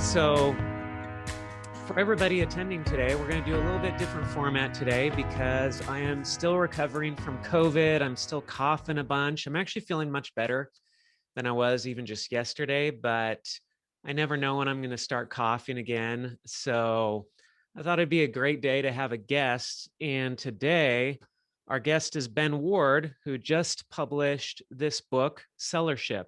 So for everybody attending today, we're going to do a little bit different format today because I am still recovering from COVID. I'm still coughing a bunch. I'm actually feeling much better than I was even just yesterday, but I never know when I'm going to start coughing again. So I thought it'd be a great day to have a guest. And today, our guest is Ben Ward, who just published this book, Sellership.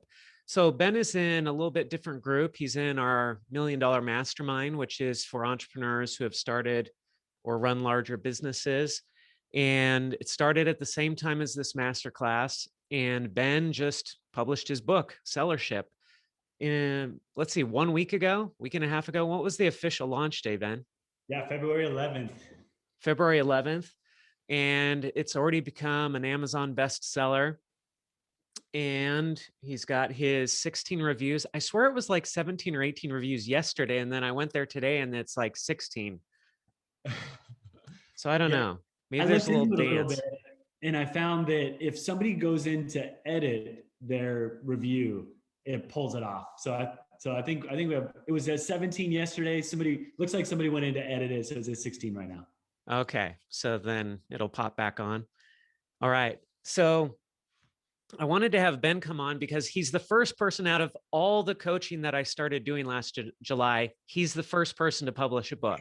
So Ben is in a little bit different group. He's in our $1 Million Mastermind, which is for entrepreneurs who have started or run larger businesses. And it started at the same time as this masterclass. And Ben just published his book, Sellership, in, let's see, 1 week ago, week and a half ago. What was the official launch day, Ben? Yeah, February 11th. February 11th. And it's already become an Amazon bestseller. And he's got his 16 reviews. I swear it was like 17 or 18 reviews yesterday. And then I went there today and it's like 16. So I don't know. Maybe there's a little dance. And I found that if somebody goes in to edit their review, it pulls it off. So I think we have, it was at 17 yesterday. Looks like somebody went in to edit it. So it's at 16 right now. Okay. So then it'll pop back on. All right. So I wanted to have Ben come on because he's the first person out of all the coaching that I started doing last July. He's the first person to publish a book.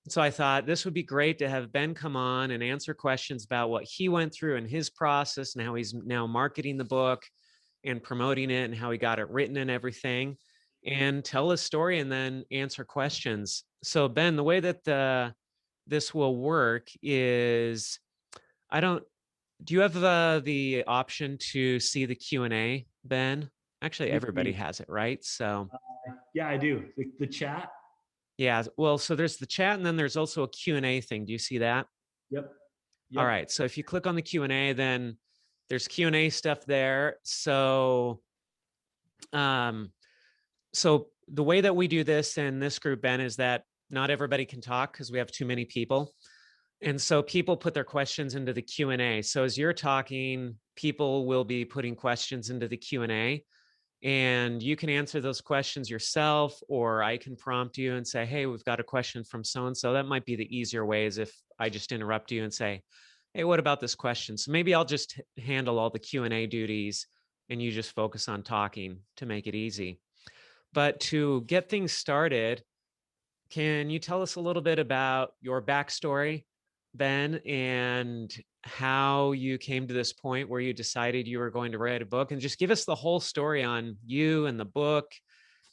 So I thought this would be great to have Ben come on and answer questions about what he went through in his process and how he's now marketing the book and promoting it and how he got it written and everything, and tell his story and then answer questions. So Ben, the way that this will work is, do you have the option to see the Q&A, Ben? Actually, everybody has it, right? So yeah, I do. The chat. Yeah. Well, so there's the chat and then there's also a Q&A thing. Do you see that? Yep. All right. So if you click on the Q&A, then there's Q&A stuff there. So, so the way that we do this in this group, Ben, is that not everybody can talk because we have too many people. And so people put their questions into the Q&A. So as you're talking, people will be putting questions into the Q&A. And you can answer those questions yourself, or I can prompt you and say, hey, we've got a question from so-and-so. That might be the easier way, is if I just interrupt you and say, hey, what about this question? So maybe I'll just handle all the Q&A duties and you just focus on talking to make it easy. But to get things started, can you tell us a little bit about your backstory, Ben, and how you came to this point where you decided you were going to write a book, and just give us the whole story on you and the book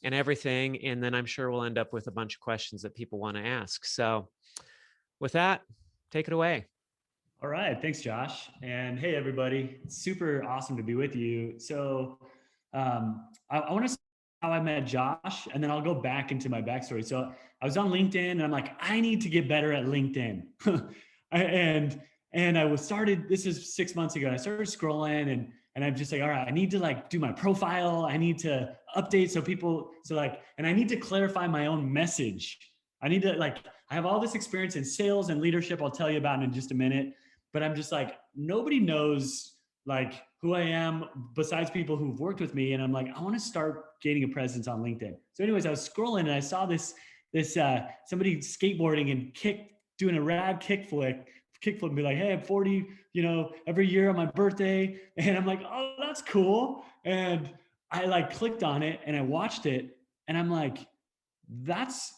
and everything. And then I'm sure we'll end up with a bunch of questions that people want to ask. So with that, take it away. All right. Thanks, Josh. And hey, everybody. It's super awesome to be with you. So I want to say how I met Josh, and then I'll go back into my backstory. So I was on LinkedIn and I'm like, I need to get better at LinkedIn. And I was started, this is 6 months ago. I started scrolling and I'm just like, all right, I need to like do my profile. I need to update and I need to clarify my own message. I need to I have all this experience in sales and leadership. I'll tell you about it in just a minute, but I'm just like, nobody knows like who I am besides people who've worked with me. And I'm like, I want to start gaining a presence on LinkedIn. So anyways, I was scrolling and I saw this somebody skateboarding and doing a rad kickflip and be like, hey, I'm 40, every year on my birthday. And I'm like, oh, that's cool. And I like clicked on it and I watched it and I'm like, that's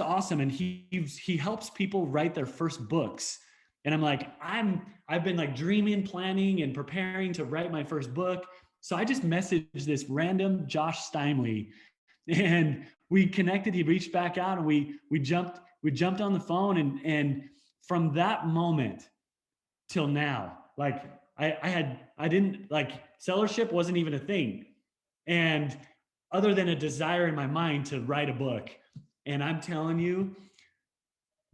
awesome. And he helps people write their first books. And I'm like, I've been like dreaming, planning, and preparing to write my first book. So I just messaged this random Josh Steimle, and we connected. He reached back out, and we jumped on the phone, and from that moment till now, like Sellership wasn't even a thing, and other than a desire in my mind to write a book. And I'm telling you,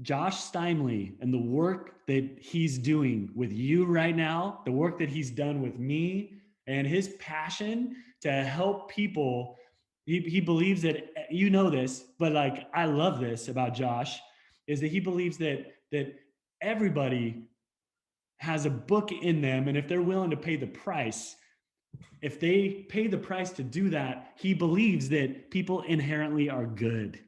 Josh Steimle and the work that he's doing with you right now, the work that he's done with me, and his passion to help people. He believes that, this, but like, I love this about Josh, is that he believes that everybody has a book in them. And if they're willing to pay the price, if they pay the price to do that, he believes that people inherently are good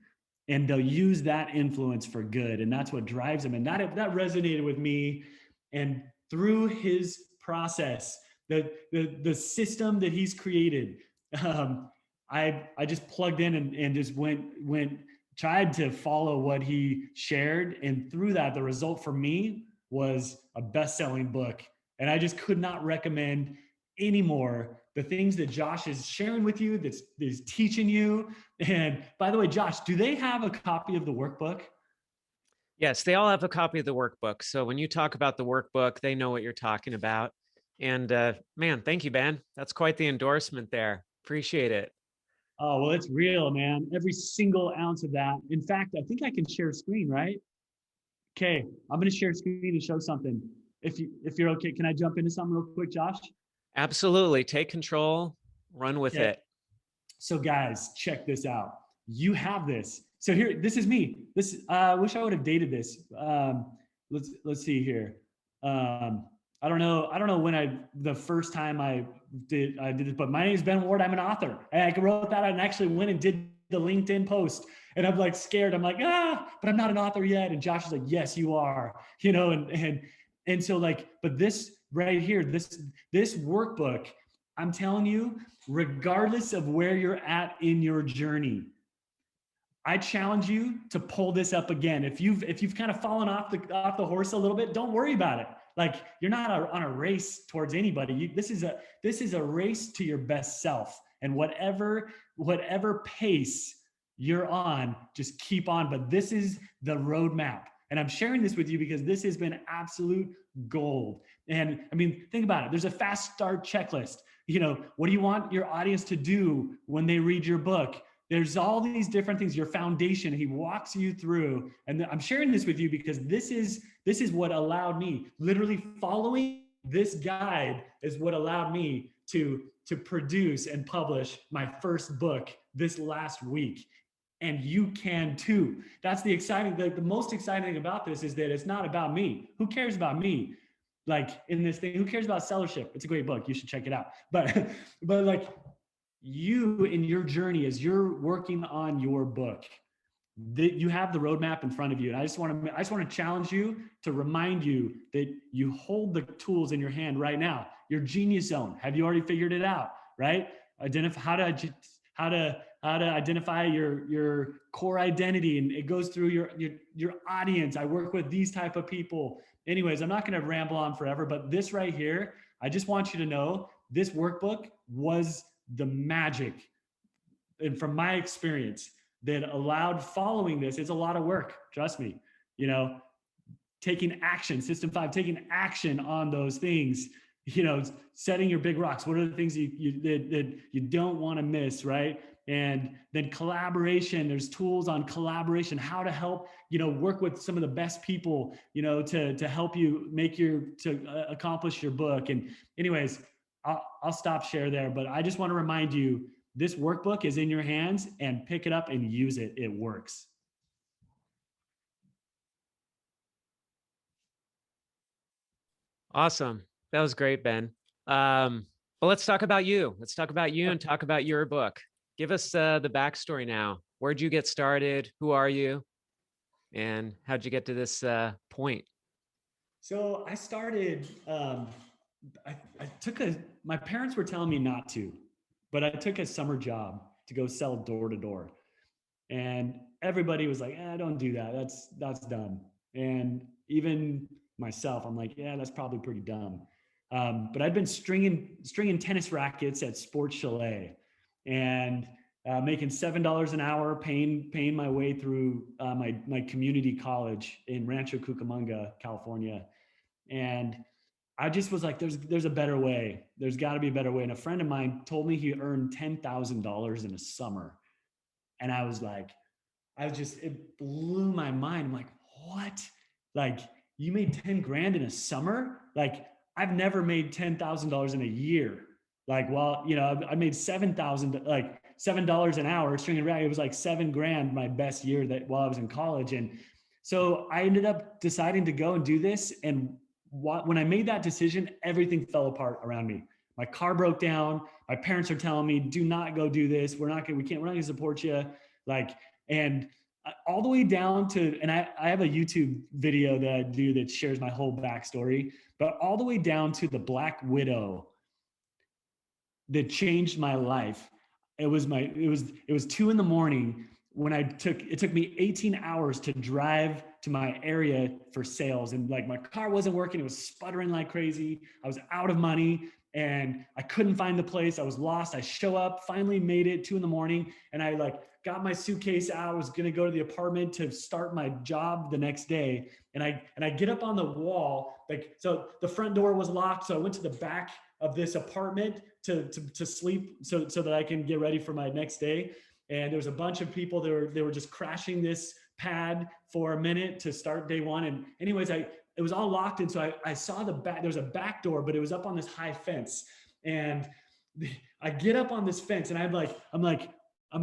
and they'll use that influence for good. And that's what drives him. And that resonated with me. And through his process, the system that he's created, I just plugged in and just tried to follow what he shared. And through that, the result for me was a best-selling book. And I just could not recommend anymore the things that Josh is sharing with you, that's teaching you. And by the way, Josh, do they have a copy of the workbook? Yes, they all have a copy of the workbook. So when you talk about the workbook, they know what you're talking about. And man, thank you, Ben. That's quite the endorsement there. Appreciate it. Oh, well, it's real, man. Every single ounce of that. In fact, I think I can share screen, right? Okay, I'm going to share screen and show something. If you're okay, can I jump into something real quick, Josh? Absolutely. Take control, run with Okay. it. So guys, check this out. You have this. So here, this is me. I wish I would have dated this. Let's see here. I don't know when the first time I did it, but my name is Ben Ward. I'm an author. And I wrote that and actually went and did the LinkedIn post. And I'm like scared. I'm like, but I'm not an author yet. And Josh is like, yes, you are. And so like, but this right here, this workbook, I'm telling you, regardless of where you're at in your journey, I challenge you to pull this up again. If you've kind of fallen off the horse a little bit, don't worry about it. Like, you're not on a race towards anybody. This is a race to your best self. And whatever pace you're on, just keep on. But this is the roadmap. And I'm sharing this with you because this has been absolute gold. And I mean, think about it. There's a fast start checklist. What do you want your audience to do when they read your book? There's all these different things, your foundation. He walks you through. And I'm sharing this with you because this is what allowed me, literally following this guide is what allowed me to produce and publish my first book this last week. And you can too. That's the most exciting thing about this is that it's not about me. Who cares about me? Like, in this thing, who cares about sellership? It's a great book. You should check it out. But like, you in your journey, as you're working on your book, that you have the roadmap in front of you. And I just want to challenge you to remind you that you hold the tools in your hand right now. Your genius zone. Have you already figured it out? Right? Identify how to identify your core identity, and it goes through your audience. I work with these type of people. Anyways, I'm not going to ramble on forever, but this right here, I just want you to know this workbook was the magic, and from my experience, that allowed following this. It's a lot of work, trust me. Taking action, system 5, taking action on those things. Setting your big rocks. What are the things that you don't want to miss, right? And then collaboration. There's tools on collaboration, how to help work with some of the best people to help you to accomplish your book. And anyways, I'll stop share there, but I just want to remind you, this workbook is in your hands, and pick it up and use it. It works. Awesome. That was great, Ben. But let's talk about you. Let's talk about you and talk about your book. Give us the backstory now. Where'd you get started? Who are you? And how'd you get to this point? So I started, my parents were telling me not to, but I took a summer job to go sell door to door. And everybody was like, don't do that. That's dumb. And even myself, I'm like, yeah, that's probably pretty dumb. But I'd been stringing tennis rackets at Sports Chalet, and making $7 an hour, paying my way through my community college in Rancho Cucamonga, California. And I just was like, there's a better way. There's got to be a better way. And a friend of mine told me he earned $10,000 in a summer. And I was like, it blew my mind. I'm like, what? Like, you made 10 grand in a summer? Like, I've never made $10,000 in a year. Like, well, I made $7 an hour stringing racket. It was like 7 grand my best year while I was in college. And so I ended up deciding to go and do this. And when I made that decision, everything fell apart around me. My car broke down. My parents are telling me, do not go do this. We're not gonna support you. Like, and all the way down to, and I have a YouTube video that I do that shares my whole backstory, but all the way down to the Black Widow that changed my life. It was 2 a.m. when it took me 18 hours to drive to my area for sales. And like my car wasn't working. It was sputtering like crazy. I was out of money and I couldn't find the place. I was lost. I show up, finally made it 2 a.m. and I like got my suitcase out. I was going to go to the apartment to start my job the next day. And I get up on the wall, like, so the front door was locked. So I went to the back of this apartment to sleep so that I can get ready for my next day. And there was a bunch of people that were just crashing this pad for a minute to start day one. And anyways, it was all locked. And so I saw the back, there was a back door, but it was up on this high fence. And I get up on this fence and I'm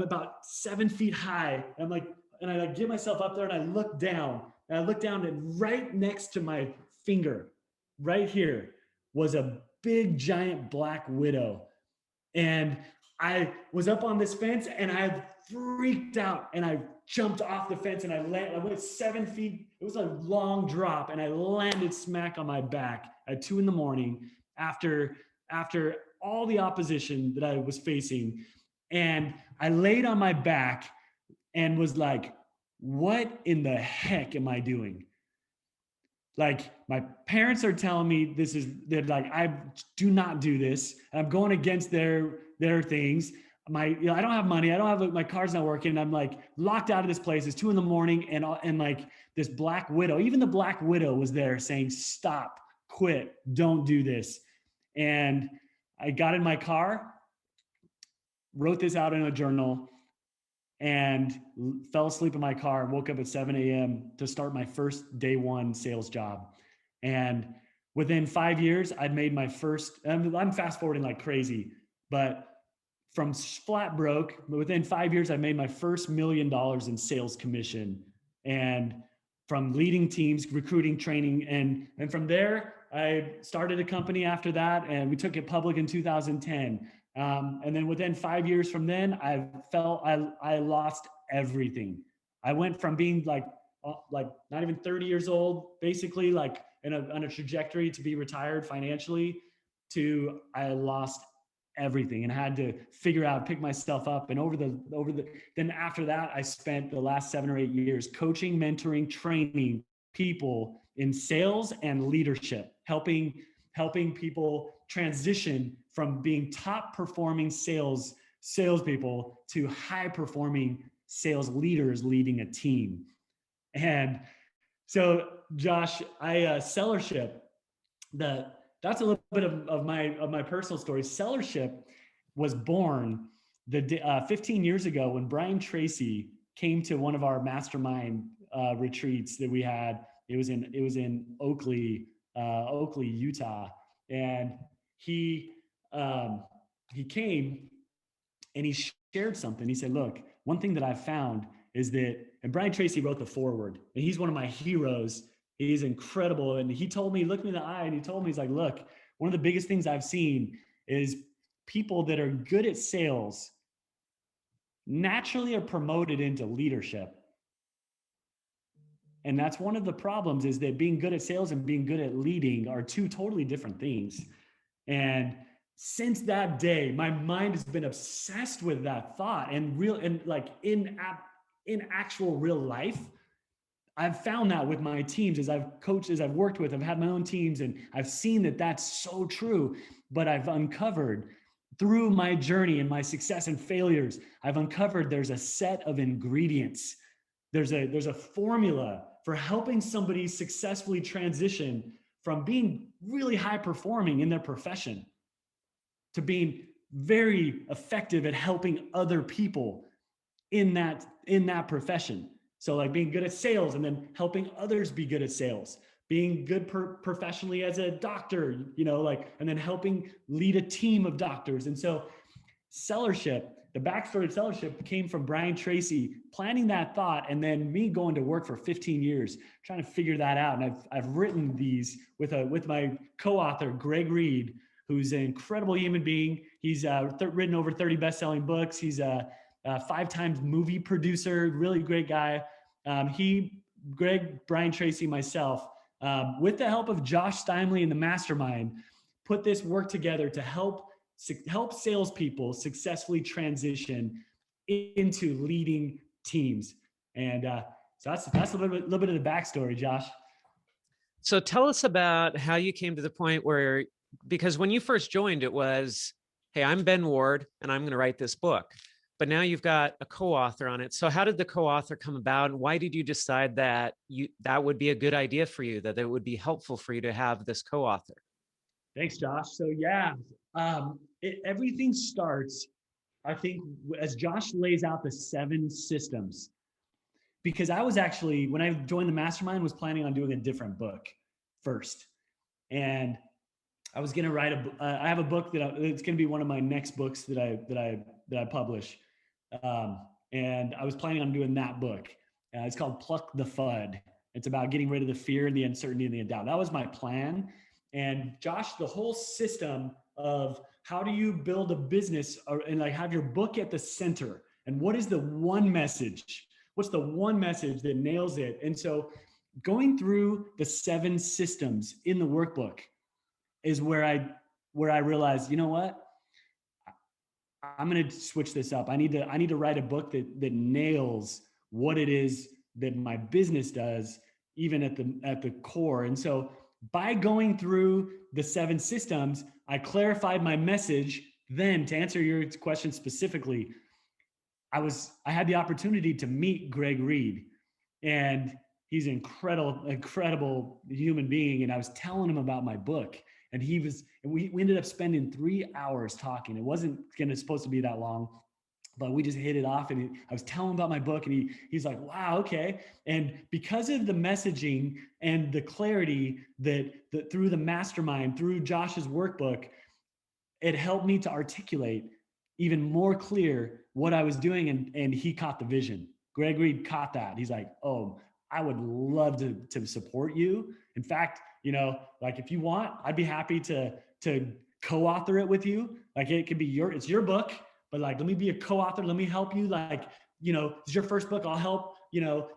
about 7 feet high. And I like get myself up there and I look down and right next to my finger, right here, was a big giant black widow. And I was up on this fence and I freaked out and I jumped off the fence and I went 7 feet. It was a long drop and I landed smack on my back at 2 a.m. after all the opposition that I was facing. And I laid on my back and was like, what in the heck am I doing? Like my parents are telling me they're like, I do not do this. I'm going against their things. I don't have money. My car's not working. And I'm like locked out of this place. It's 2 a.m. and like this Black Widow, even the Black Widow was there saying, stop, quit, don't do this. And I got in my car, wrote this out in a journal, and fell asleep in my car, woke up at 7 a.m. to start my first day one sales job. And within 5 years, I'd made my first, I'm fast forwarding like crazy, but from flat broke, within 5 years, I made my first $1 million in sales commission. And from leading teams, recruiting, training, and from there, I started a company after that, and we took it public in 2010. And then within 5 years from then, I lost everything. I went from being like not even 30 years old, basically like on a trajectory to be retired financially, to I lost everything and had to figure out, pick myself up. And then after that, I spent the last 7 or 8 years coaching, mentoring, training people in sales and leadership, helping people transition from being top performing salespeople to high performing sales leaders leading a team. And so, Josh, sellership, that's a little bit of my personal story. Sellership was born 15 years ago when Brian Tracy came to one of our mastermind retreats that we had. It was in Oakley, Utah, and he came and he shared something. He said, look, one thing that I've found is that, and Brian Tracy wrote the foreword, and he's one of my heroes. He's incredible. And he told me, looked me in the eye and he told me, he's like, look, one of the biggest things I've seen is people that are good at sales naturally are promoted into leadership. And that's one of the problems, is that being good at sales and being good at leading are two totally different things. And since that day, my mind has been obsessed with that thought, and in actual real life, I've found that with my teams, as I've coached, as I've worked with, I've had my own teams, and I've seen that that's so true. But I've uncovered through my journey and my success and failures, I've uncovered there's a set of ingredients. There's a formula for helping somebody successfully transition from being really high performing in their profession to being very effective at helping other people in that profession. So like being good at sales and then helping others be good at sales, being good professionally as a doctor, and then helping lead a team of doctors. And so sellership, the backstory of sellership came from Brian Tracy planting that thought, and then me going to work for 15 years, trying to figure that out. And I've written these with my co-author, Greg Reed, who's an incredible human being. He's written over 30 best-selling books. He's a 5 times movie producer, really great guy. Greg, Brian Tracy, myself, with the help of Josh Steimle and the mastermind, put this work together to help salespeople successfully transition into leading teams. And so that's a little bit of the backstory, Josh. So tell us about how you came to the point where, because when you first joined, it was, hey, I'm Ben Ward and I'm going to write this book. But now you've got a co-author on it. So how did the co-author come about? And why did you decide that that would be a good idea for you, that it would be helpful for you to have this co-author? Thanks, Josh. So yeah, everything starts, I think, as Josh lays out the 7 systems. Because I was actually, when I joined the mastermind, was planning on doing a different book first. And I was going to write I have a book it's going to be one of my next books that I publish. And I was planning on doing that book. It's called Pluck the FUD. It's about getting rid of the fear, the uncertainty, and the doubt. That was my plan. And Josh, the whole system of how do you build a business and like have your book at the center, and what is the one message? What's the one message that nails it? And so going through the 7 systems in the workbook is where I realized, you know what? I'm going to switch this up. I need to write a book that nails what it is that my business does, even at the core. And so by going through the 7 systems, I clarified my message. Then, to answer your question specifically, I had the opportunity to meet Greg Reed, and he's an incredible human being. And I was telling him about my book, and we ended up spending 3 hours talking. It wasn't supposed to be that long, but we just hit it off. And I was telling him about my book, and he's like, wow, okay. And because of the messaging and the clarity that through the mastermind, through Josh's workbook, it helped me to articulate even more clear what I was doing. And he caught the vision. Greg Reed caught that. He's like, oh, I would love to support you. In fact, like if you want, I'd be happy to co-author it with you. Like it could be it's your book, but like, let me be a co-author. Let me help you. Like, it's your first book. I'll help,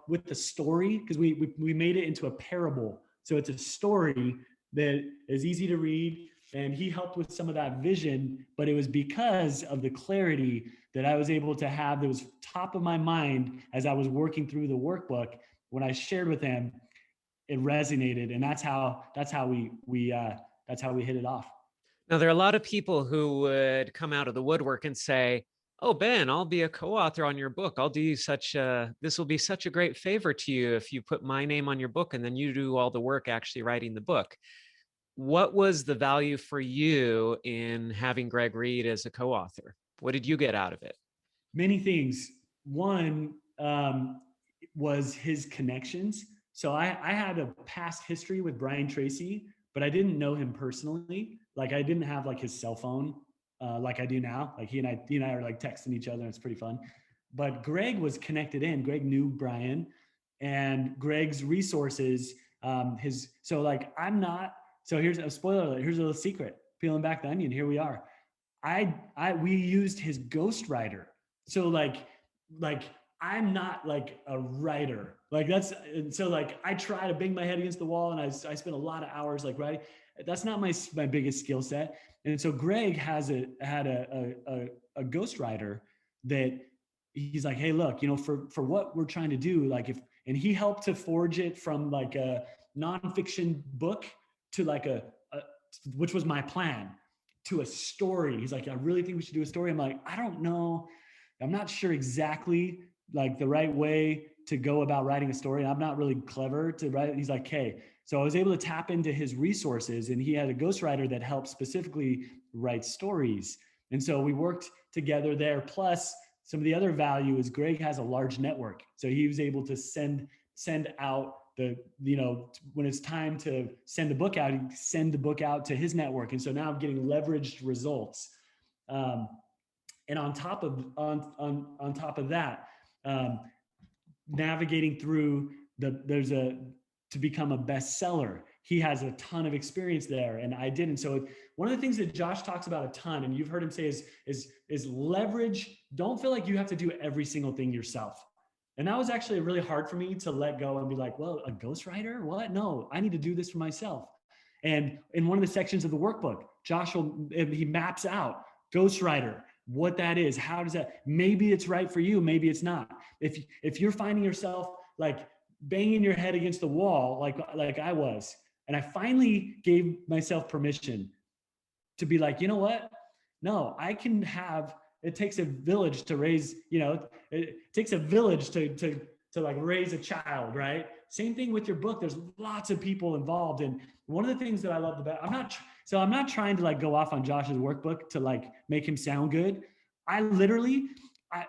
with the story. Cause we made it into a parable. So it's a story that is easy to read. And he helped with some of that vision, but it was because of the clarity that I was able to have that was top of my mind as I was working through the workbook. When I shared with him, it resonated, and that's how we hit it off. Now, there are a lot of people who would come out of the woodwork and say, oh, Ben, I'll be a co-author on your book. I'll do you this will be such a great favor to you if you put my name on your book and then you do all the work actually writing the book. What was the value for you in having Greg Reed as a co-author? What did you get out of it? Many things. One was his connections. So I had a past history with Brian Tracy, but I didn't know him personally. Like I didn't have like his cell phone like I do now. Like he and I are like texting each other, and it's pretty fun. But Greg was connected in. Greg knew Brian, and Greg's resources. So here's a spoiler alert. Here's a little secret. Peeling back the onion. Here we are. We used his ghostwriter. So like I'm not like a writer. Like I try to bang my head against the wall, and I spend a lot of hours like writing. That's not my biggest skill set. And so Greg had a ghostwriter that he's like, hey, look, for what we're trying to do, like and he helped to forge it from like a nonfiction book to like which was my plan, to a story. He's like, I really think we should do a story. I'm like, I don't know. I'm not sure exactly like the right way to go about writing a story. I'm not really clever to write it. He's like, hey, so I was able to tap into his resources, and he had a ghostwriter that helped specifically write stories. And so we worked together there. Plus some of the other value is Greg has a large network. So he was able to send out when it's time to send the book out, he'd send the book out to his network. And so now I'm getting leveraged results. And on top of that, navigating through to become a bestseller. He has a ton of experience there, and I didn't. So one of the things that Josh talks about a ton, and you've heard him say is leverage. Don't feel like you have to do every single thing yourself. And that was actually really hard for me to let go and be like, well, a ghostwriter? What? No, I need to do this for myself. And in one of the sections of the workbook, he maps out ghostwriter, what that is, how does that, maybe it's right for you, maybe it's not. If you're finding yourself like banging your head against the wall, like I was, and I finally gave myself permission to be like, you know what? No, I can have, it takes a village to raise, it takes a village to like raise a child, right? Same thing with your book. There's lots of people involved. And one of the things that I love about, I'm not trying to like go off on Josh's workbook to like make him sound good.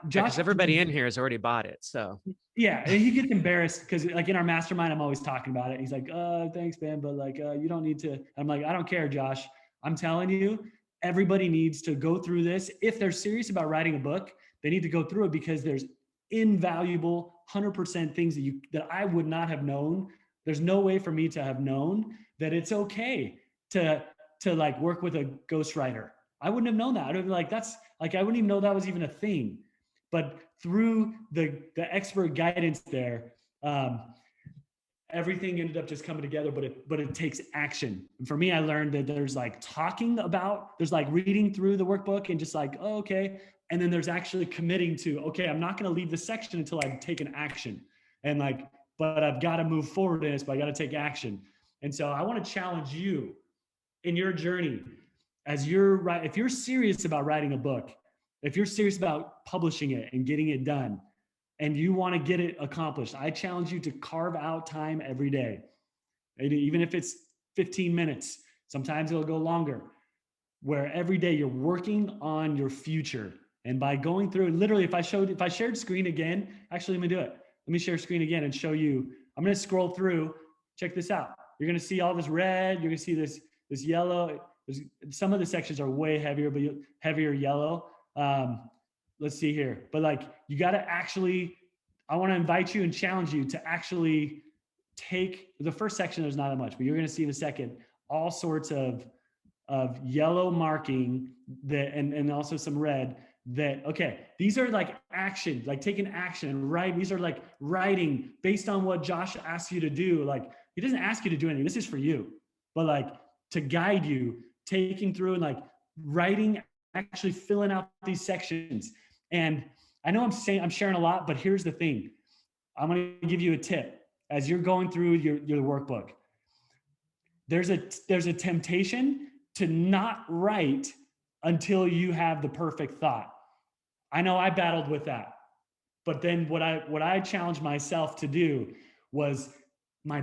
Because everybody in here has already bought it. So yeah, and he gets embarrassed because like in our mastermind, I'm always talking about it. He's like, thanks, man. But like, you don't need to. I'm like, I don't care, Josh. I'm telling you, everybody needs to go through this. If they're serious about writing a book, they need to go through it because there's invaluable 100% things that I would not have known. There's no way for me to have known that it's okay to like work with a ghostwriter. I wouldn't have known that. I'd have been like, that's like, I wouldn't even know that was even a thing. But through the expert guidance there, everything ended up just coming together, but it takes action. And for me, I learned that there's like there's like reading through the workbook and just like, oh, okay. And then there's actually committing to, okay, I'm not going to leave this section until I've taken action. And like, but I've got to move forward in this, but I got to take action. And so I want to challenge you in your journey if you're serious about writing a book, if you're serious about publishing it and getting it done, and you want to get it accomplished, I challenge you to carve out time every day. Even if it's 15 minutes, sometimes it'll go longer, where every day you're working on your future. And by going through, literally, if I shared screen again, actually, let me do it. Let me share screen again and show you. I'm going to scroll through. Check this out. You're going to see all this red. You're going to see this yellow. Some of the sections are way heavier, but heavier yellow. Let's see here. But like, you got to actually, I want to invite you and challenge you to actually take the first section. There's not that much, but you're going to see in a second, all sorts of yellow marking that, and also some red that, okay, these are like action, like taking action and write. These are like writing based on what Josh asks you to do. Like, he doesn't ask you to do anything. This is for you, but like to guide you, taking through and like writing, actually filling out these sections. And I know I'm sharing a lot, but here's the thing. I'm going to give you a tip as you're going through your workbook. There's a temptation to not write until you have the perfect thought. I know I battled with that, but then what I challenged myself to do was my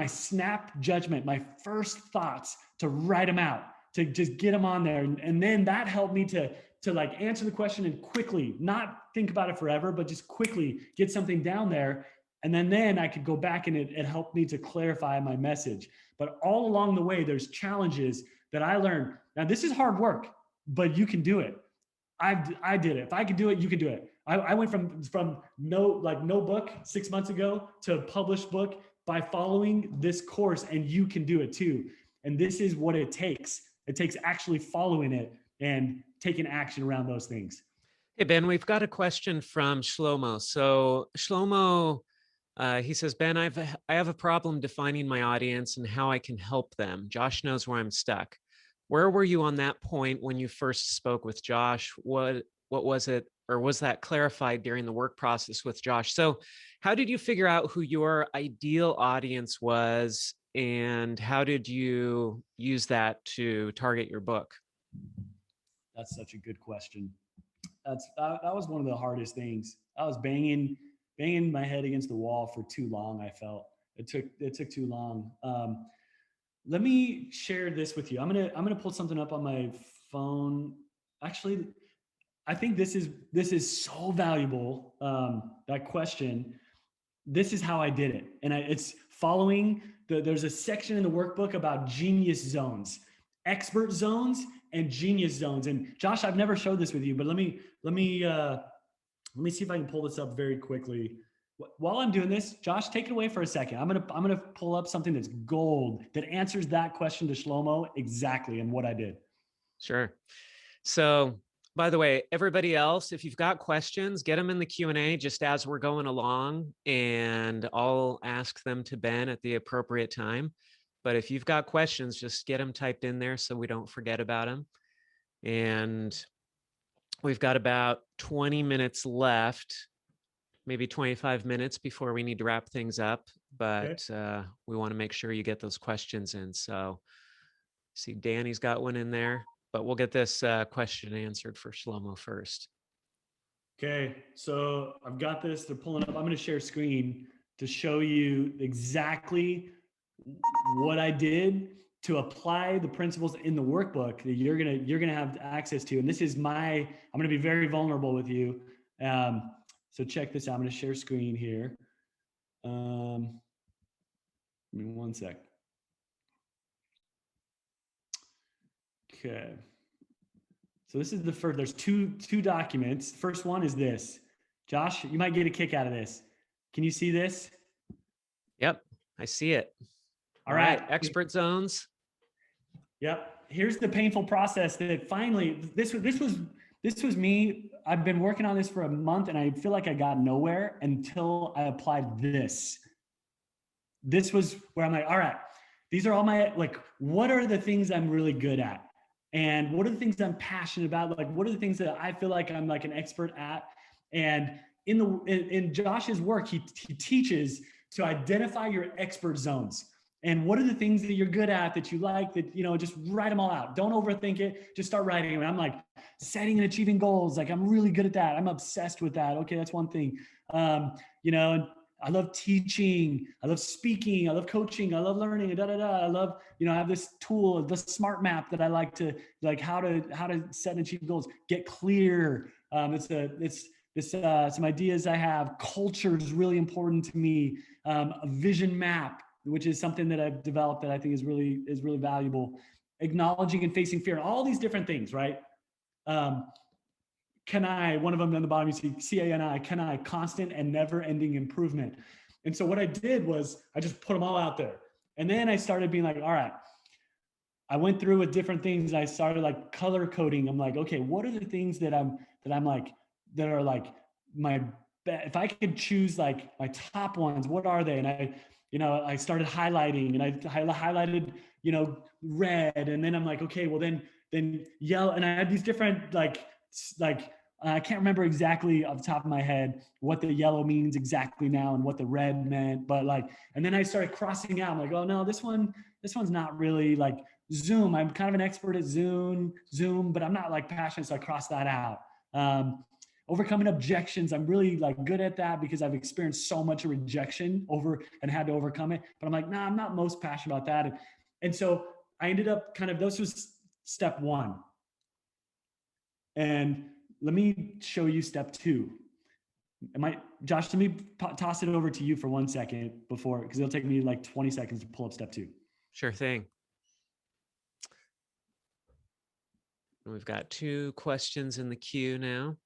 snap judgment, my first thoughts, to write them out, to just get them on there. And then that helped me to like answer the question and quickly, not think about it forever, but just quickly get something down there. And then I could go back and it helped me to clarify my message. But all along the way, there's challenges that I learned. Now, this is hard work, but you can do it. I did it. If I could do it, you can do it. I went from no book 6 months ago to a published book by following this course, and you can do it too. And this is what it takes. It takes actually following it and taking action around those things. Hey, Ben, we've got a question from Shlomo. So Shlomo, he says, Ben, I have a problem defining my audience and how I can help them. Josh knows where I'm stuck. Where were you on that point when you first spoke with Josh? What was it, or was that clarified during the work process with Josh? So how did you figure out who your ideal audience was, and how did you use that to target your book? That's such a good question. That was one of the hardest things. I was banging my head against the wall for too long. I felt it took too long. Let me share this with you. I'm gonna pull something up on my phone. Actually, I think this is so valuable. That question. This is how I did it, and it's following there's a section in the workbook about genius zones, expert zones, and genius zones. And Josh, I've never showed this with you, but let me see if I can pull this up very quickly. while I'm doing this, Josh, take it away for a second. I'm gonna pull up something that's gold that answers that question to Shlomo exactly and what I did. Sure. So, by the way, everybody else, if you've got questions, get them in the Q&A just as we're going along, and I'll ask them to Ben at the appropriate time. But if you've got questions, just get them typed in there so we don't forget about them. And we've got about 20 minutes left, maybe 25 minutes before we need to wrap things up. But we want to make sure you get those questions in. So, see, Danny's got one in there. But we'll get this question answered for Shlomo first. Okay, so I've got this. They're pulling up. I'm going to share screen to show you exactly what I did to apply the principles in the workbook that you're gonna have access to. And this is I'm going to be very vulnerable with you. So check this out. I'm going to share screen here. Give me one sec. Okay. So this is the first, there's two documents. First one is this. Josh, you might get a kick out of this. Can you see this? Yep, I see it. All right. Expert zones. Yep. Here's the painful process that finally, this was me. I've been working on this for a month and I feel like I got nowhere until I applied this. This was where I'm like, all right, these are all my, like, what are the things I'm really good at? And what are the things I'm passionate about? Like, what are the things that I feel like I'm like an expert at? And in Josh's work, he teaches to identify your expert zones. And what are the things that you're good at that you like, that, you know, just write them all out. Don't overthink it. Just start writing them. And I'm like, setting and achieving goals. Like, I'm really good at that. I'm obsessed with that. Okay, that's one thing. You know, I love teaching. I love speaking. I love coaching. I love learning. I love, you know, I have this tool, the smart map that I like to, like, how to set and achieve goals. Get clear. Some ideas I have. Culture is really important to me. A vision map, which is something that I've developed that I think is really valuable. Acknowledging and facing fear. All these different things, right? One of them on the bottom, you see CANI, constant and never ending improvement. And so what I did was I just put them all out there. And then I started being like, all right, I went through with different things. I started like color coding. I'm like, okay, what are the things that are like my, if I could choose like my top ones, what are they? And I started highlighting, and I highlighted, you know, red. And then I'm like, okay, well then yellow. And I had these different like I can't remember exactly off the top of my head what the yellow means exactly now and what the red meant, but like, and then I started crossing out. I'm like, oh no, this one's not really like Zoom. I'm kind of an expert at Zoom, but I'm not like passionate. So I crossed that out. Overcoming objections. I'm really like good at that because I've experienced so much rejection and had to overcome it. But I'm like, nah, I'm not most passionate about that. And so I ended up this was step one. And let me show you step two. Josh, let me toss it over to you for 1 second because it'll take me like 20 seconds to pull up step two. Sure thing. We've got 2 questions in the queue now.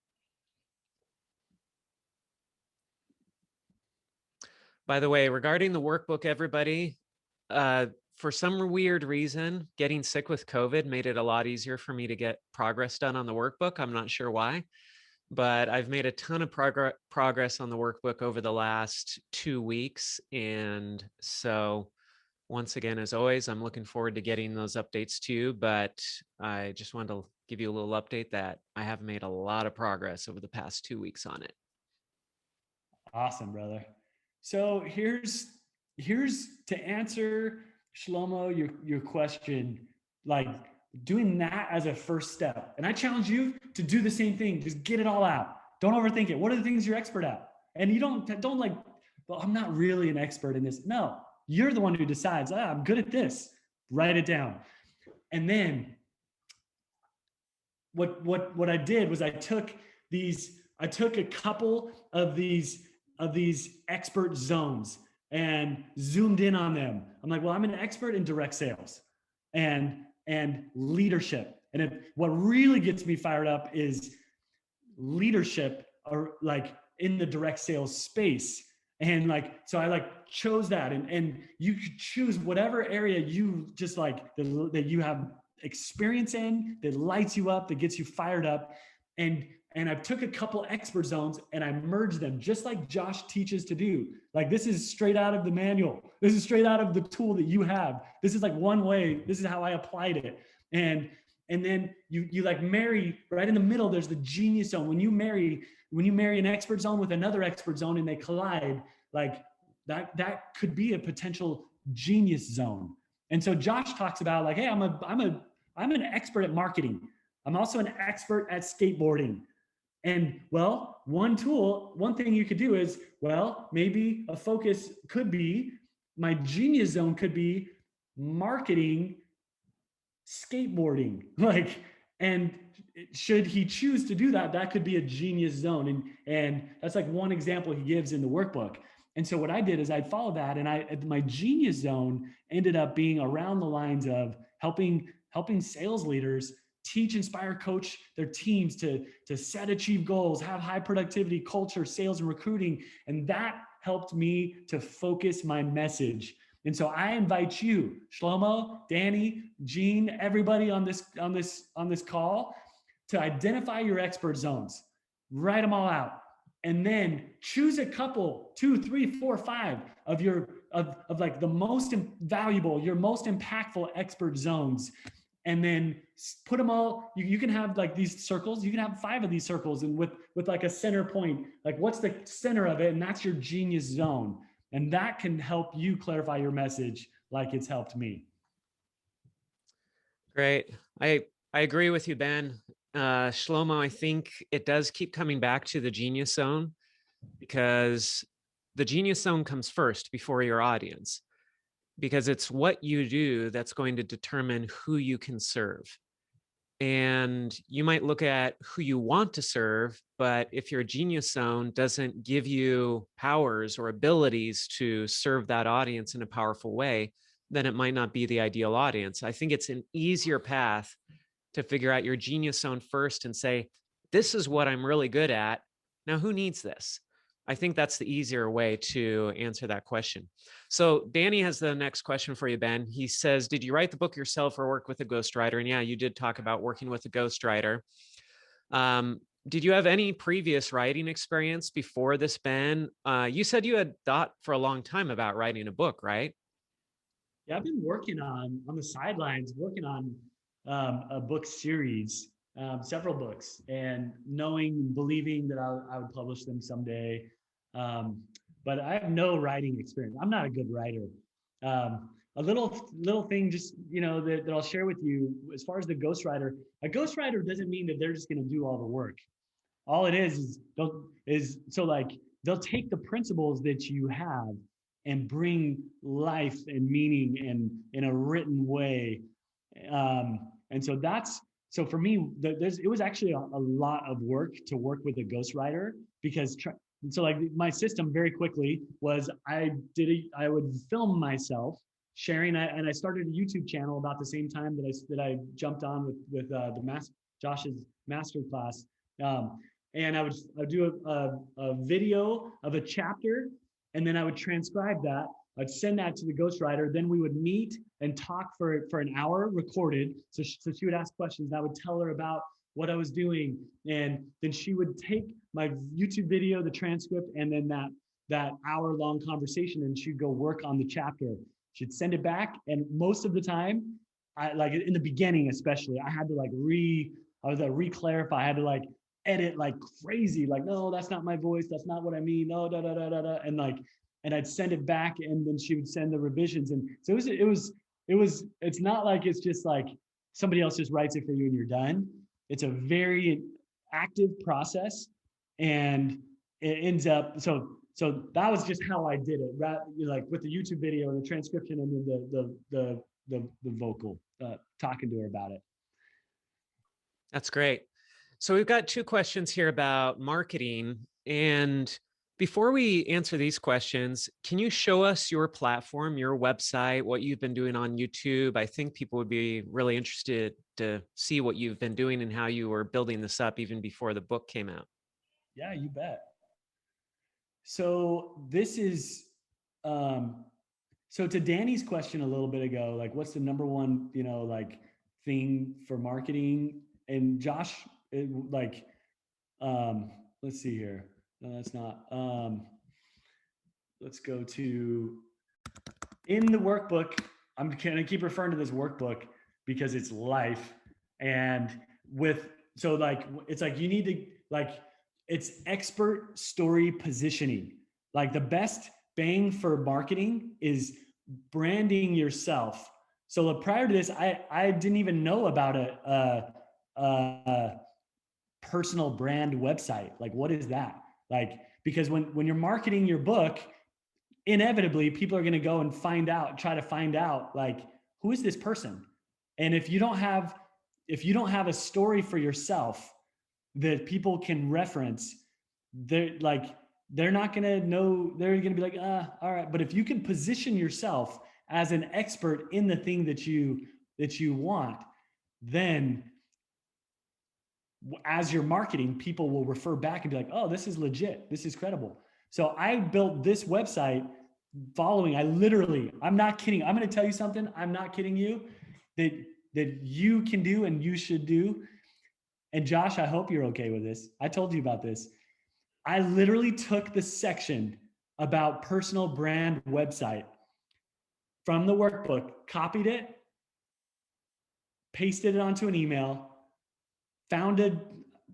By the way, regarding the workbook, everybody, for some weird reason, getting sick with COVID made it a lot easier for me to get progress done on the workbook. I'm not sure why, but I've made a ton of progress on the workbook over the last 2 weeks. And so once again, as always, I'm looking forward to getting those updates too, but I just wanted to give you a little update that I have made a lot of progress over the past 2 weeks on it. Awesome, brother. So here's to answer Shlomo your question, like doing that as a first step. And I challenge you to do the same thing. Just get it all out. Don't overthink it. What are the things you're expert at? And you don't like, well, I'm not really an expert in this. No, you're the one who decides, I'm good at this. Write it down. And then what I did was I took a couple of these expert zones and zoomed in on them. I'm like, well, I'm an expert in direct sales and leadership. And what really gets me fired up is leadership, or like in the direct sales space. And like, so I like chose that, and you could choose whatever area you just like that you have experience in, that lights you up, that gets you fired up. And I took a couple expert zones and I merged them just like Josh teaches to do. Like, this is straight out of the manual. This is straight out of the tool that you have. This is like one way. This is how I applied it. And then you like marry right in the middle. There's the genius zone. When you marry an expert zone with another expert zone and they collide, like that could be a potential genius zone. And so Josh talks about like, hey, I'm an expert at marketing. I'm also an expert at skateboarding. And well, one thing you could do is, well, maybe a focus could be, my genius zone could be marketing skateboarding. Like, and should he choose to do that, that could be a genius zone. And that's like one example he gives in the workbook. And so what I did is I followed that, and my genius zone ended up being around the lines of helping sales leaders teach, inspire, coach their teams to set, achieve goals, have high productivity culture, sales, and recruiting. And that helped me to focus my message. And so I invite you, Shlomo, Danny, Gene, everybody on this call, to identify your expert zones, write them all out, and then choose a couple, 2, 3, 4, 5 of your of like the most valuable, your most impactful expert zones. And then put them all, you can have like these circles, you can have 5 of these circles, and with like a center point, like what's the center of it? And that's your genius zone. And that can help you clarify your message like it's helped me. Great. I agree with you, Ben. Shlomo, I think it does keep coming back to the genius zone, because the genius zone comes first before your audience, because it's what you do that's going to determine who you can serve. And you might look at who you want to serve, but if your genius zone doesn't give you powers or abilities to serve that audience in a powerful way, then it might not be the ideal audience. I think it's an easier path to figure out your genius zone first and say, this is what I'm really good at. Now, who needs this? I think that's the easier way to answer that question. So Danny has the next question for you, Ben. He says, did you write the book yourself or work with a ghostwriter? And yeah, you did talk about working with a ghostwriter. Did you have any previous writing experience before this, Ben? You said you had thought for a long time about writing a book, right? Yeah, I've been working on the sidelines, working on a book series, several books, and knowing, believing that I would publish them someday. But I have no writing experience. I'm not a good writer. A little thing, just that I'll share with you as far as the ghostwriter. A ghostwriter doesn't mean that they're just going to do all the work. All it is they'll take the principles that you have and bring life and meaning in a written way. And so for me, it was actually a lot of work to work with a ghostwriter, because so like my system very quickly was I would film myself sharing, and I started a YouTube channel about the same time that I jumped on with Josh's masterclass. And I would do a video of a chapter, and then I would transcribe that. I'd send that to the ghostwriter. Then we would meet and talk for an hour, recorded. So she would ask questions, and I would tell her about what I was doing. And then she would take my YouTube video, the transcript, and then that hour-long conversation, and she'd go work on the chapter. She'd send it back, and most of the time, like in the beginning especially, I had to re-clarify. I had to edit like crazy, like, no, that's not my voice, that's not what I mean, no, da da da da da, and I'd send it back, and then she would send the revisions. And so it's not like it's just like somebody else just writes it for you and you're done. It's a very active process, and it ends up so that was just how I did it, right? Like with the YouTube video and the transcription, and then the vocal talking to her about it. That's great. So we've got 2 questions here about marketing. And before we answer these questions, can you show us your platform, your website, what you've been doing on YouTube? I think people would be really interested to see what you've been doing and how you were building this up even before the book came out. Yeah, you bet. So this is, so to Danny's question a little bit ago, like what's the number one, like thing for marketing? And Josh, let's see here. No, that's not. Let's go to, in the workbook, I'm going to keep referring to this workbook because it's life. And so like, it's like, you need to like, it's expert story positioning. Like the best bang for marketing is branding yourself. So prior to this, I didn't even know about a personal brand website. Like, what is that? Like, because when you're marketing your book, inevitably people are going to go and try to find out like, who is this person? And if you don't have a story for yourself that people can reference, they're not going to know. They're going to be like, all right. But if you can position yourself as an expert in the thing that you want, then as you're marketing, people will refer back and be like, oh, this is legit. This is credible. So I built this website following, I'm not kidding. I'm going to tell you something. I'm not kidding you that you can do and you should do. And Josh, I hope you're okay with this. I told you about this. I literally took the section about personal brand website from the workbook, copied it, pasted it onto an email,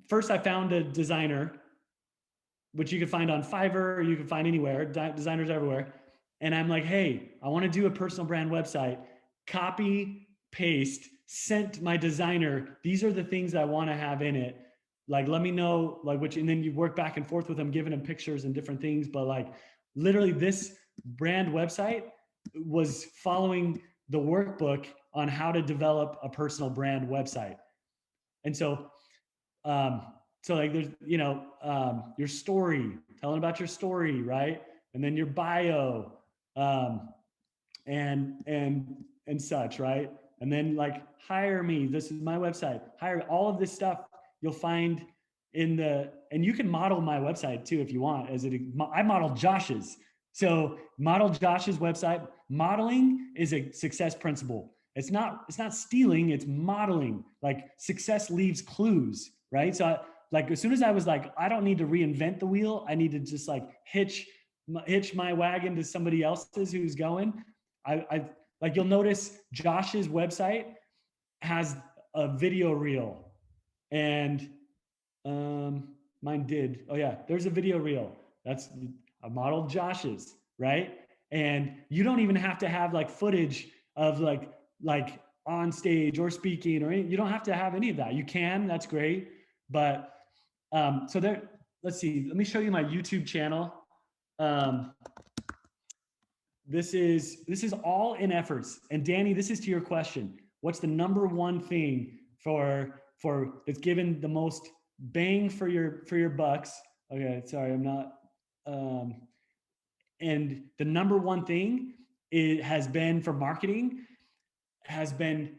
first I found a designer, which you can find on Fiverr, or you can find anywhere, designers everywhere. And I'm like, hey, I want to do a personal brand website. Copy, paste, sent my designer. These are the things I want to have in it. Like, let me know, like, and then you work back and forth with them, giving them pictures and different things. But like, literally this brand website was following the workbook on how to develop a personal brand website. And so, like there's, your story, telling about your story, right? And then your bio, and such, right? And then like, hire me, this is my website, hire, all of this stuff you'll find and you can model my website too, if you want, I modeled Josh's. So model Josh's website. Modeling is a success principle. It's not stealing, it's modeling. Like success leaves clues, right? So like, as soon as I was like, I don't need to reinvent the wheel, I need to just like hitch my wagon to somebody else's who's going. I like, you'll notice Josh's website has a video reel, and mine did. Oh yeah, there's a video reel. That's I modeled Josh's, right? And you don't even have to have like footage of like on stage or speaking or you don't have to have any of that. You can, that's great. But so there, let's see, let me show you my YouTube channel. This is all in efforts. And Danny, this is to your question. What's the number one thing for that's given the most bang for your bucks? Okay, sorry, I'm not. And the number one thing it has been for marketing has been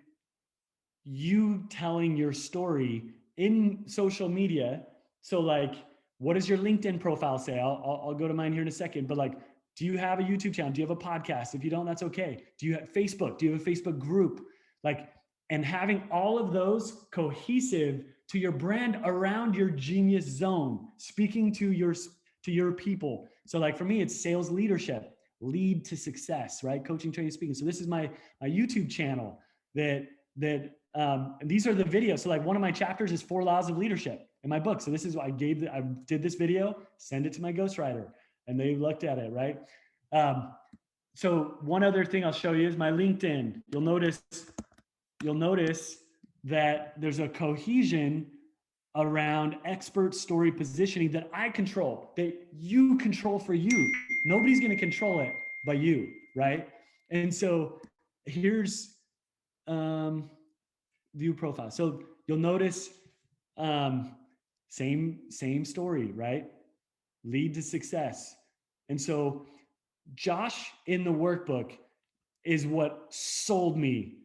you telling your story in social media. So like, what does your LinkedIn profile say? I'll go to mine here in a second, but like, do you have a YouTube channel? Do you have a podcast? If you don't, that's okay. Do you have Facebook? Do you have a Facebook group? Like, and having all of those cohesive to your brand around your genius zone, speaking to your people. So like for me, it's sales leadership, lead to success, right? Coaching, training, speaking. So this is my YouTube channel and these are the videos. So like one of my chapters is 4 laws of leadership in my book. So this is what I did this video, send it to my ghostwriter, and they looked at it, right? So one other thing I'll show you is my LinkedIn. You'll notice that there's a cohesion around expert story positioning that I control, that you control for you. Nobody's going to control it but you, right? And so here's view profile. So you'll notice same story, right? Lead to success. And so Josh in the workbook is what sold me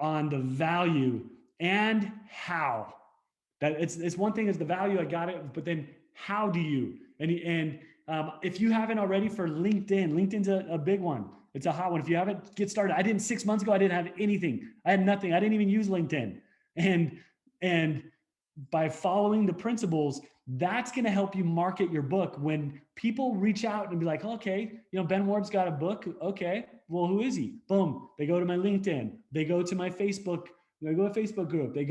on the value and how. That it's one thing is the value, I got it, but then how do you? And If you haven't already, for LinkedIn's a big one. It's a hot one. If you haven't, get started. 6 months ago, I didn't have anything. I had nothing. I didn't even use LinkedIn. And by following the principles, that's going to help you market your book. When people reach out and be like, okay, Ben Ward's got a book. Okay, well, who is he? Boom. They go to my LinkedIn. They go to my Facebook. They go to a Facebook group. They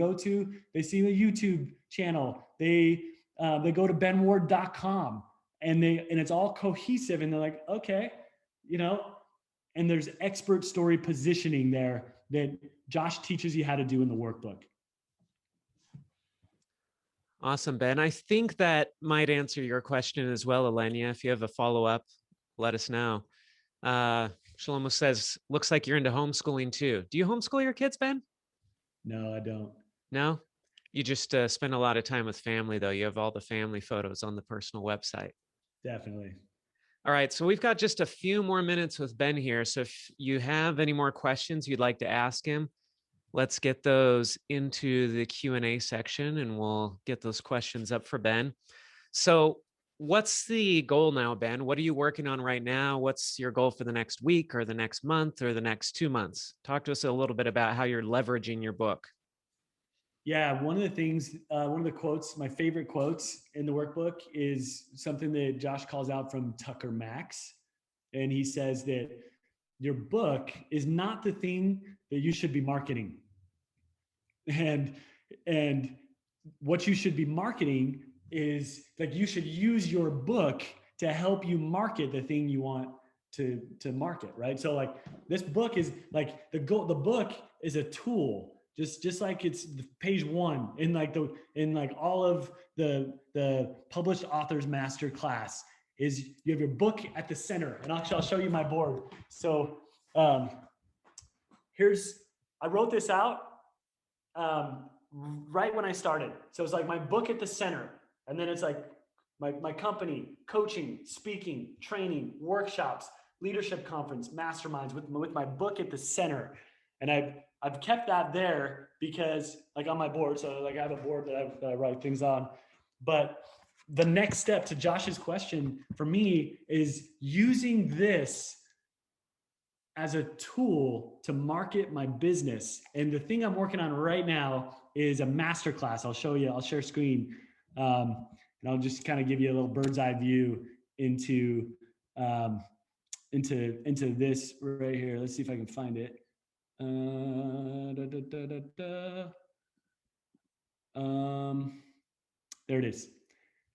see the YouTube channel. They go to benward.com, and it's all cohesive. And they're like, okay, and there's expert story positioning there that Josh teaches you how to do in the workbook. Awesome, Ben. I think that might answer your question as well, Elenia. If you have a follow-up, let us know. Shlomo says, looks like you're into homeschooling too. Do you homeschool your kids, Ben? No, I don't. No? You just spend a lot of time with family, though. You have all the family photos on the personal website. Definitely. All right, so we've got just a few more minutes with Ben here. So if you have any more questions you'd like to ask him, let's get those into the Q&A section, and we'll get those questions up for Ben. So what's the goal now, Ben? What are you working on right now? What's your goal for the next week or the next month or the next 2 months? Talk to us a little bit about how you're leveraging your book. Yeah, one of the things, one of the quotes, my favorite quotes in the workbook is something that Josh calls out from Tucker Max. And he says that your book is not the thing that you should be marketing. And what you should be marketing is, like, you should use your book to help you market the thing you want to market, right? So like, this book is like, the book is a tool, just like it's page 1 in all of the Published Authors Masterclass. Is you have your book at the center, and I'll show you my board. So I wrote this out right when I started. So it's like my book at the center, and then it's like my company, coaching, speaking, training, workshops, leadership conference, masterminds, with my book at the center. And I've kept that there because, like, on my board, so like I have a board that I write things on. But the next step to Josh's question for me is using this as a tool to market my business. And the thing I'm working on right now is a masterclass. I'll show you, I'll share screen. And I'll just kind of give you a little bird's eye view into this right here. Let's see if I can find it. There it is.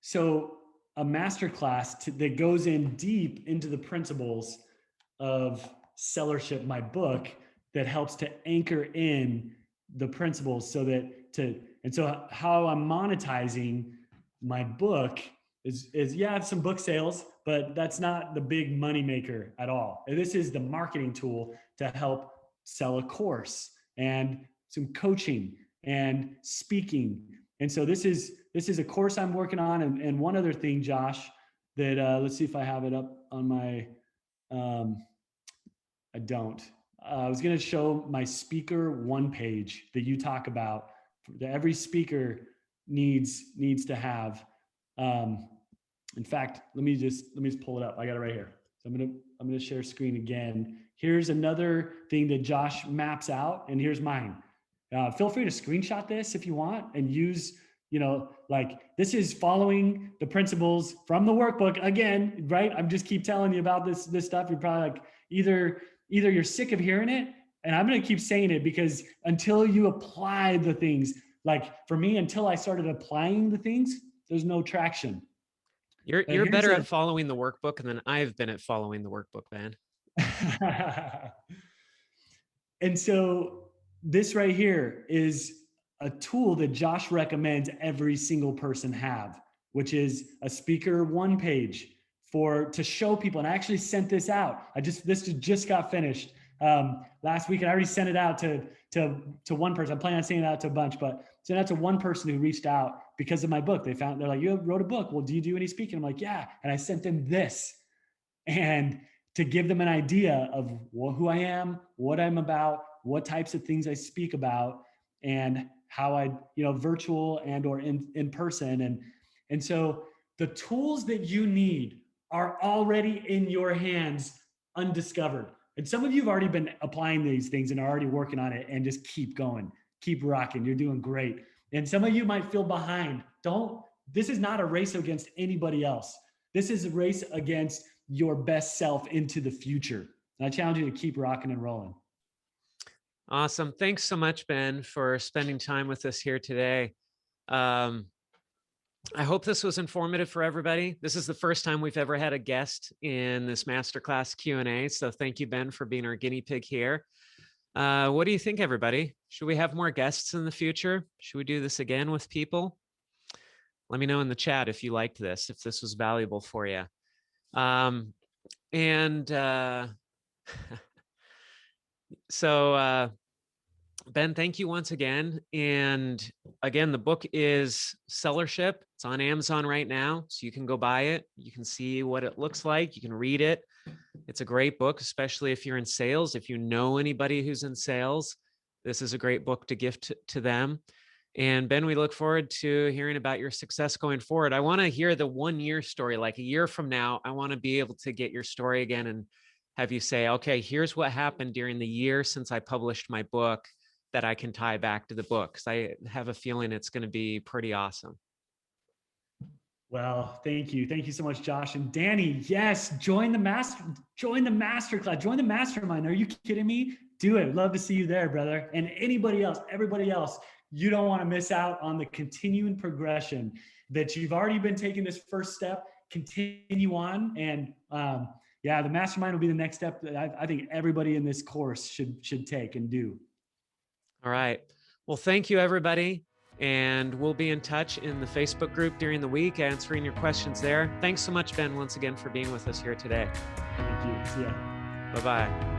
So a masterclass that goes in deep into the principles of sellership, my book, that helps to anchor in the principles so how I'm monetizing my book is yeah, I have some book sales, but that's not the big money maker at all. And this is the marketing tool to help sell a course and some coaching and speaking. And so this is a course I'm working on. And one other thing, Josh, that let's see if I have it up on my, I don't. I was going to show my speaker one page that you talk about that every speaker needs to have. In fact, let me just pull it up. I got it right here. So I'm going to share screen again. Here's another thing that Josh maps out, and here's mine. Feel free to screenshot this if you want and use, like, this is following the principles from the workbook again, right? I'm just keep telling you about this stuff. You're probably like, either you're sick of hearing it, and I'm going to keep saying it, because until you apply the things, like for me, until I started applying the things, there's no traction. You're better at following the workbook than I've been at following the workbook, man. And so this right here is a tool that Josh recommends every single person have, which is a speaker one page to show people. And I actually sent this out. This just got finished last week, and I already sent it out to one person. I'm planning on sending it out to a bunch, but sent it out to one person who reached out because of my book. They're like, you wrote a book. Well, do you do any speaking? I'm like, yeah. And I sent them this, and to give them an idea of who I am, what I'm about, what types of things I speak about, and how I, virtual and or in person. And so the tools that you need are already in your hands undiscovered. And some of you have already been applying these things and are already working on it, and just keep going, keep rocking. You're doing great. And some of you might feel behind. This is not a race against anybody else. This is a race against your best self into the future. And I challenge you to keep rocking and rolling. Awesome. Thanks so much, Ben, for spending time with us here today. I hope this was informative for everybody. This is the first time we've ever had a guest in this masterclass Q&A. So thank you, Ben, for being our guinea pig here. What do you think, everybody? Should we have more guests in the future? Should we do this again with people? Let me know in the chat if you liked this, if this was valuable for you. So Ben, thank you once again. And again, the book is Sellership. It's on Amazon right now, so you can go buy it. You can see what it looks like. You can read it. It's a great book, especially if you're in sales. If you know anybody who's in sales, this is a great book to gift to them. And Ben, we look forward to hearing about your success going forward. I want to hear the 1 year story, like a year from now. I want to be able to get your story again and have you say, okay, here's what happened during the year since I published my book that I can tie back to the book. Because I have a feeling it's going to be pretty awesome. Well, thank you. Thank you so much, Josh. And Danny, yes, join the masterclass, join the mastermind. Are you kidding me? Do it. Love to see you there, brother. And anybody else, everybody else, you don't want to miss out on the continuing progression that you've already been taking this first step. Continue on. And yeah, the mastermind will be the next step that I think everybody in this course should take and do. All right. Well, thank you, everybody. And we'll be in touch in the Facebook group during the week, answering your questions there. Thanks so much, Ben, once again for being with us here today. Thank you. See ya. Bye-bye.